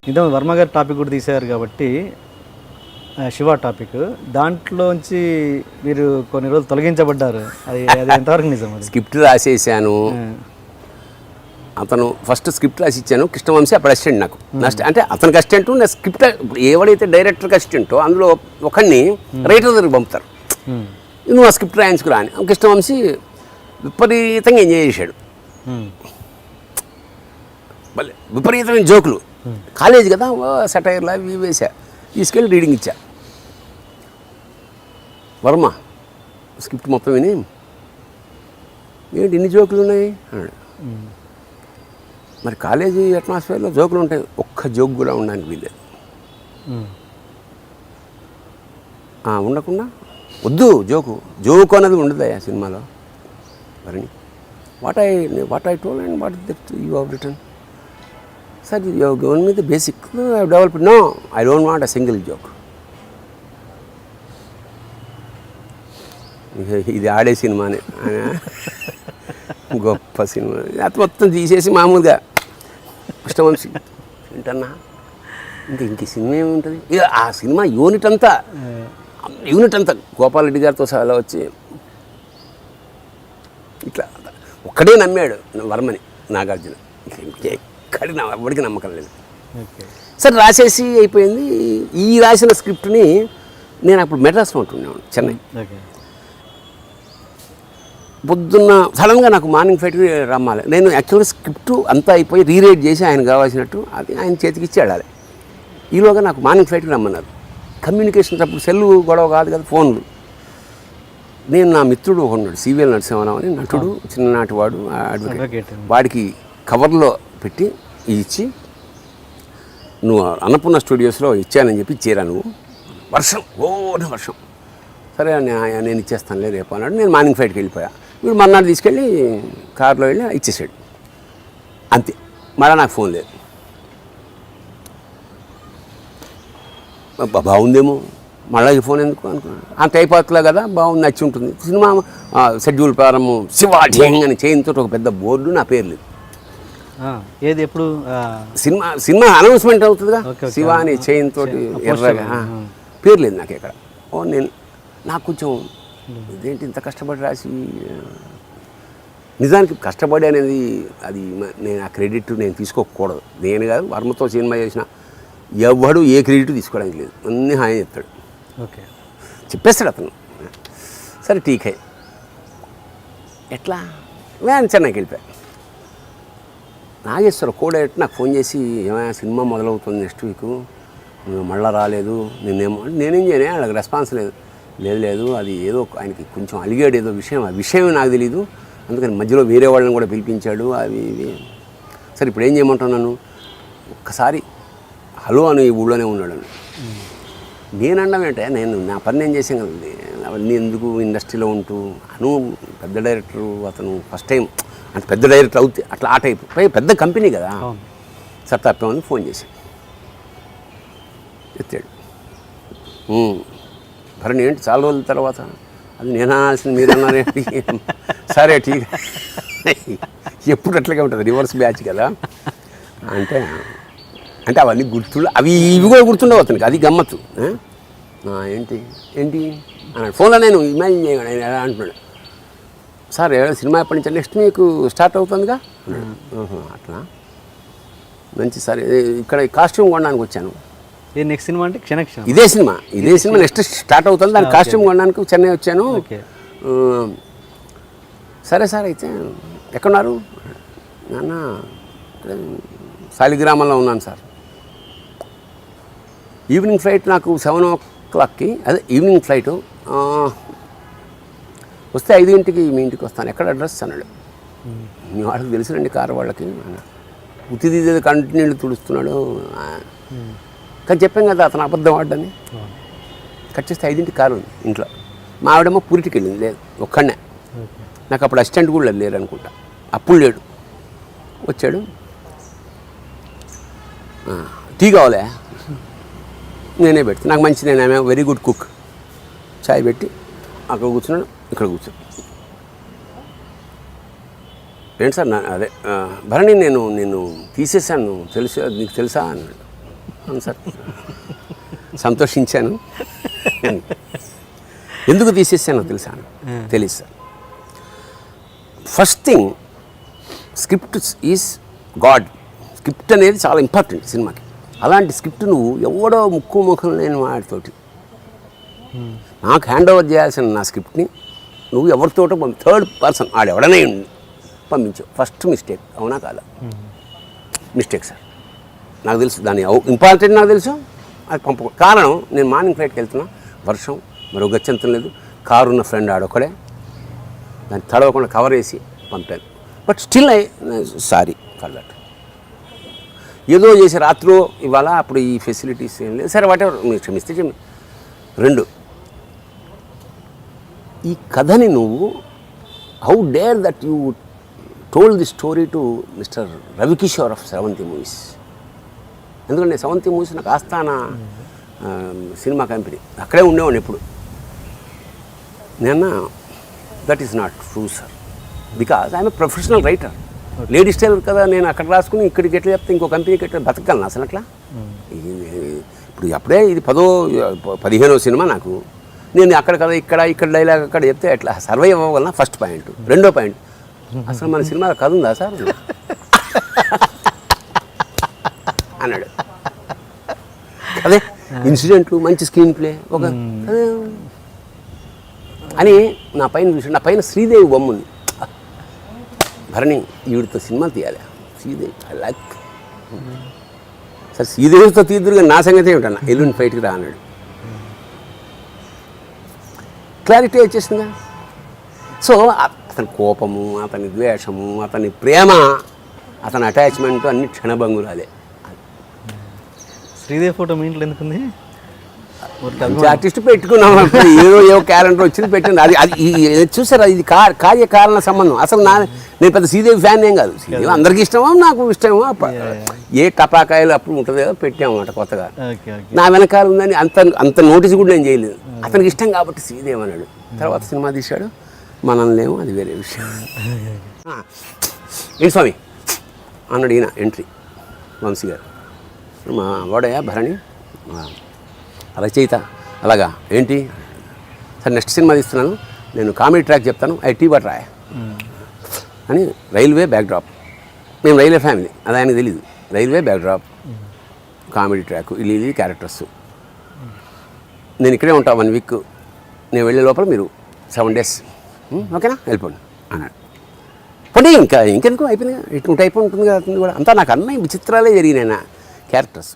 ఇంత వర్మ గారి టాపిక్ కూడా తీశారు కాబట్టి శివ టాపిక్ దాంట్లోంచి మీరు కొన్ని రోజులు తొలగించబడ్డారు, అది ఎంతవరకు నిజం? అది స్క్రిప్ట్ రాసేసాను, అతను ఫస్ట్ స్క్రిప్ట్ రాసి ఇచ్చాను, కృష్ణవంశీ అప్పుడు అసిస్టెంట్ నాకు. అంటే అతనికి అసిస్టెంట్, నా స్క్రిప్ట్ ఎవడైతే డైరెక్టర్కి అసిస్టెంటో అందులో ఒకరిని రైటర్ దగ్గరికి పంపుతారు, నువ్వు ఆ స్క్రిప్ట్ రాయించుకురా అని. కృష్ణవంశీ విపరీతంగా ఎంజాయ్ చేశాడు, విపరీతమైన జోకులు. కాలేజ్ కదా, సెటైర్లా ఇవి వేసా, తీసుకెళ్ళి రీడింగ్ ఇచ్చా. వర్మ స్క్రిప్ట్ మొత్తం విని, ఏంటి ఇన్ని జోకులు ఉన్నాయి అన్నాడు. మరి కాలేజీ అట్మాస్ఫియర్లో జోకులు ఉంటాయి, ఒక్క జోక్ కూడా ఉండడానికి వీల్లేదు. ఉండకుండా వద్దు, జోకు అనేది ఉండదు ఆ సినిమాలో. మరి what I told and what that you have return sir, you have given me the basic, I have developed. No, I don't want a single joke. ఇది ఆడే సినిమానే, గొప్ప సినిమా. అది మొత్తం తీసేసి మామూలుగా కృష్ణవంశీ ఏంటన్నా ఇంక సినిమా ఏముంటుంది, ఇక ఆ సినిమా యూనిట్ అంతా గోపాల్ రెడ్డి గారితో సహా వచ్చి ఇట్లా ఒక్కడే నమ్మాడు వర్మని, నాగార్జున. ఎక్కడికి ఎవరికి నమ్మకం లేదు. సరే రాసేసి అయిపోయింది. ఈ రాసిన స్క్రిప్ట్ని నేను అప్పుడు మెడ్రాస్లో ఉంటున్నాను, చెన్నై. పొద్దున్న సడన్గా నాకు మార్నింగ్ ఫ్లైట్కి రమ్మాలి. నేను యాక్చువల్గా స్క్రిప్ట్ అంతా అయిపోయి రీరైట్ చేసి ఆయన కావాల్సినట్టు అది ఆయన చేతికి ఇచ్చి ఆడాలి. ఈలోగా నాకు మార్నింగ్ ఫ్లైట్కి రమ్మన్నారు. కమ్యూనికేషన్స్ అప్పుడు సెల్లు గొడవ కాదు కదా, ఫోన్లు. నేను నా మిత్రుడు ఒకడు సివిఎల్ నరసింహారావు అని నటుడు, చిన్ననాటి వాడు, అడ్వకేట్. వాడికి కవర్లో పెట్టి ఇచ్చి, నువ్వు అన్నపూర్ణ స్టూడియోస్లో ఇచ్చానని చెప్పి ఇచ్చేరా నువ్వు. వర్షం, వర్షం. సరే నేను ఇచ్చేస్తానులే రేపు అన్నాడు. నేను మార్నింగ్ ఫ్లైట్కి వెళ్ళిపోయా. వీడు మర్నాడు తీసుకెళ్ళి కారులో వెళ్ళి ఇచ్చేసాడు. అంతే, మళ్ళీ నాకు ఫోన్ లేదు. బాగుందేమో మళ్ళీ ఈ ఫోన్ ఎందుకు అనుకున్నాను. అంత అయిపోతులే కదా, బాగుంది, నచ్చి ఉంటుంది. సినిమా షెడ్యూల్ ప్రారంభం శివాఠింగ్ అని చేయింతో ఒక పెద్ద బోర్డు, నా పేరు లేదు. ఏది ఎప్పుడు సినిమా అనౌన్స్మెంట్ అవుతుందిగా, శివ అని చేయింతో ఎర్రగా, పేరు లేదు నాకు ఎక్కడ. నాకు కొంచెం ఇదేంటి ఇంత కష్టపడి రాసి, నిజానికి కష్టపడి అనేది అది నేను ఆ క్రెడిట్ నేను తీసుకోకూడదు. నేను కాదు, వర్మతో సినిమా చేసిన ఎవడు ఏ క్రెడిట్ తీసుకోవడానికి లేదు, అన్నీ హాయి చెప్తాడు. చెప్పేస్తాడు అతను. సరే టీకే ఎట్లా నేను చెన్నైకి వెళ్ళిపోయా. నాగేశ్వర కోడేట్ నాకు ఫోన్ చేసి, ఏమైనా సినిమా మొదలవుతుంది నెక్స్ట్ వీక్, మళ్ళీ రాలేదు నేనేమో. నేనేం చేయను, వాళ్ళకి రెస్పాన్స్ లేదు, అది ఏదో ఆయనకి కొంచెం అలిగాడు ఏదో విషయం, ఆ విషయం నాకు తెలీదు, అందుకని మధ్యలో వేరే వాళ్ళని కూడా పిలిపించాడు అవి ఇవి. సరే ఇప్పుడు ఏం చేయమంటున్నాను, ఒక్కసారి హలో అని ఈ ఊళ్ళోనే ఉన్నాడు. నేను అనడం ఏంటంటే, నేను నా పని నేను చేసాను కదండి, అవన్నీ ఎందుకు ఇండస్ట్రీలో ఉంటూ. అను పెద్ద డైరెక్టరు, అతను ఫస్ట్ టైం అంటే పెద్ద డైరెక్టర్ అవుతే అట్లా ఆ టైప్, పెద్ద కంపెనీ కదా. సార్ తప్పేమని ఫోన్ చేశాను, ఎత్తాడు. భరణి ఏంటి చాలా రోజుల తర్వాత, అది నేను అనాల్సింది మీరు అన్నారేంటి. సరే ఠీక్, ఎప్పుడు అట్లాగే ఉంటుంది, రివర్స్ బ్యాచ్ కదా. అంటే అవన్నీ గుర్తులు, ఇవి కూడా గుర్తుండవు అతనికి, అది గమ్మత్తు. ఏంటి అన్నాడు ఫోన్లో. నేను ఇమాజిన్ చేయగాడు ఆయన ఎలా అంటున్నాడు. సార్ సినిమా ఎప్పటి నుంచి, నెక్స్ట్ మీకు స్టార్ట్ అవుతుందిగా. అట్లా మంచి సార్, ఇక్కడ కాస్ట్యూమ్ కొనడానికి వచ్చాను. నెక్స్ట్ సినిమా అంటే క్షణక్షణం, ఇదే సినిమా నెక్స్ట్ స్టార్ట్ అవుతుంది, దాని కాస్ట్యూమ్ కొనడానికి చెన్నై వచ్చాను. సరే సార్, అయితే ఎక్కడున్నారు? నాన్న శాలిగ్రామంలో ఉన్నాను సార్. ఈవినింగ్ ఫ్లైట్ నాకు 7 o'clock, అదే ఈవినింగ్ ఫ్లైటు. వస్తే 5 గంటలకి మీ ఇంటికి వస్తాను, ఎక్కడ అడ్రస్ అన్నాడు. మీ వాళ్ళకి తెలుసునండి కారు వాళ్ళకి. ఉత్తిది కంటిన్యూ తుడుస్తున్నాడు. కానీ చెప్పాం కదా అతను అబద్ధం ఆడని. కట్ చేస్తే 5 గంటలకి కారు ఉంది ఇంట్లో. మా ఆవిడేమో పూరిటికి వెళ్ళింది, లేదు ఒక్కడనే. నాకు అప్పుడు అసిస్టెంట్ కూడా లేరు అనుకుంటా, అప్పుడు లేడు. వచ్చాడు, టీ కావాలే, నేనే పెడతాను, నాకు మంచి, నేనే వెరీ గుడ్ కుక్. చాయ్ పెట్టి అక్కడ కూర్చున్నాడు, ఇక్కడ కూర్చోడు. ఏంటి సార్ అదే భరణి నేను తీసేసాను తెలుసు నీకు తెలుసా అన్నాడు. అవును సార్. సంతోషించాను. ఎందుకు తీసేసానో తెలుసా? తెలియదు sir. First thing script is God. Script అనేది చాలా ఇంపార్టెంట్ సినిమాకి. అలాంటి స్క్రిప్ట్ నువ్వు ఎవడో ముఖం లేని వాడితోటి నాకు హ్యాండ్ ఓవర్ చేయాల్సిన నా స్క్రిప్ట్ని నువ్వు ఎవరితోటో థర్డ్ పర్సన్ ఆడెవడనే పంపించావు. First mistake. అవునా కాదా? Mistake sir. నాకు తెలుసు దాని ఇంపార్టెంట్, నాకు తెలుసు. అది కారణం నేను మార్నింగ్ ఫ్లైట్కి వెళ్తున్నా, వర్షం, మరో గచ్చంతం లేదు, కారు ఉన్న ఫ్రెండ్ ఆడొక్కడే, దాన్ని తడవకుండా కవర్ వేసి పంపాను. But still sorry for that. ఏదో చేసి రాత్రిలో ఇవాళ అప్పుడు ఈ ఫెసిలిటీస్ ఏం లేదు, సరే వాటెవర్, మీరు క్షమిస్తే రెండు, ఈ కథని నువ్వు how dare that you told the story to mister Ravikishore of seventy movies. ఎందుకంటే సెవెంతీ మూవీస్ నాకు ఆస్థానా సినిమా కంపెనీ, అక్కడే ఉండేవాడిని ఎప్పుడు. నేను that is not true sir, because I'm a professional writer. Ladies tailor కదా, నేను అక్కడ రాసుకుని ఇక్కడికి ఎట్లా చెప్తే ఇంకో కంపెనీకి ఎట్లా బతకగలను అసలు అట్లా? ఇప్పుడు అప్పుడే ఇది 15వ సినిమా నాకు. నేను అక్కడ కదా ఇక్కడ డైలాగ్ అక్కడ చెప్తే ఎట్లా సర్వైవ్ అవ్వగలనా? First point. రెండో పాయింట్, అసలు మన సినిమా కథ ఉందా సార్ అన్నాడు. అదే ఇన్సిడెంట్లు, మంచి స్క్రీన్ ప్లే, ఒక అని నా పైన చూసి, నా పైన శ్రీదేవి బొమ్మ ఉంది. భరణి ఈవిడితో సినిమా తీయాలి, శ్రీదేవి ఐ లైక్. సరే శ్రీదేవితో తీద్దురుగా నా సంగతి ఏమిటన్నా, ఎల్లుండి ఫైట్కి రా అన్నాడు. క్లారిటీ వచ్చేసిందా? సో అతని కోపము, అతని ద్వేషము, అతని ప్రేమ, అతని అటాచ్మెంట్ అన్ని క్షణభంగురాలే. శ్రీదేవి ఫోటో మీ ఇంట్లో ఎందుకుంది? ఆర్టిస్ట్ పెట్టుకున్నాం, ఏదో క్యాలెండర్ వచ్చింది పెట్టింది. అది చూసారా, ఇది కార్యకారణ సంబంధం. అసలు నేను పెద్ద శ్రీదేవి ఫ్యాన్ ఏం కాదు. శ్రీదేవి అందరికీ ఇష్టమో, నాకు ఇష్టమో, ఏ టపాకాయలు అప్పుడు ఉంటుంది కదా పెట్టామన్నమాట కొత్తగా. నా వెనకాల ఉందని అంత నోటీస్ కూడా నేను చేయలేదు. అతనికి ఇష్టం కాబట్టి శ్రీదేవి అన్నాడు. తర్వాత సినిమా తీశాడు, మనల్నేమో అది వేరే విషయం. ఏంటి స్వామి అన్నాడు ఈయన ఎంట్రీ, వంశీ గారు. మా వాడయా భరణి రచయిత. అలాగా ఏంటి సార్, నెక్స్ట్ సినిమా తీస్తున్నాను, నేను కామెడీ ట్రాక్ చెప్తాను, టీ బట్ రాయ అని. రైల్వే బ్యాక్డ్రాప్, మేము రైల్వే ఫ్యామిలీ, అది ఆయనకు తెలీదు. రైల్వే బ్యాక్డ్రాప్, కామెడీ ట్రాక్, ఇది క్యారెక్టర్స్. నేను ఇక్కడే ఉంటాను 1 వీక్, నేను వెళ్ళే లోపల మీరు 7 days, ఓకేనా, వెళ్ళిపోండి అన్నాడు. పోనీ ఇంకెందుకు అయిపోయింది, ఇటు అయిపోయి ఉంటుంది కదా కూడా. అంతా నాకు అన్నీ విచిత్రాలే జరిగినాయి నా క్యారెక్టర్స్.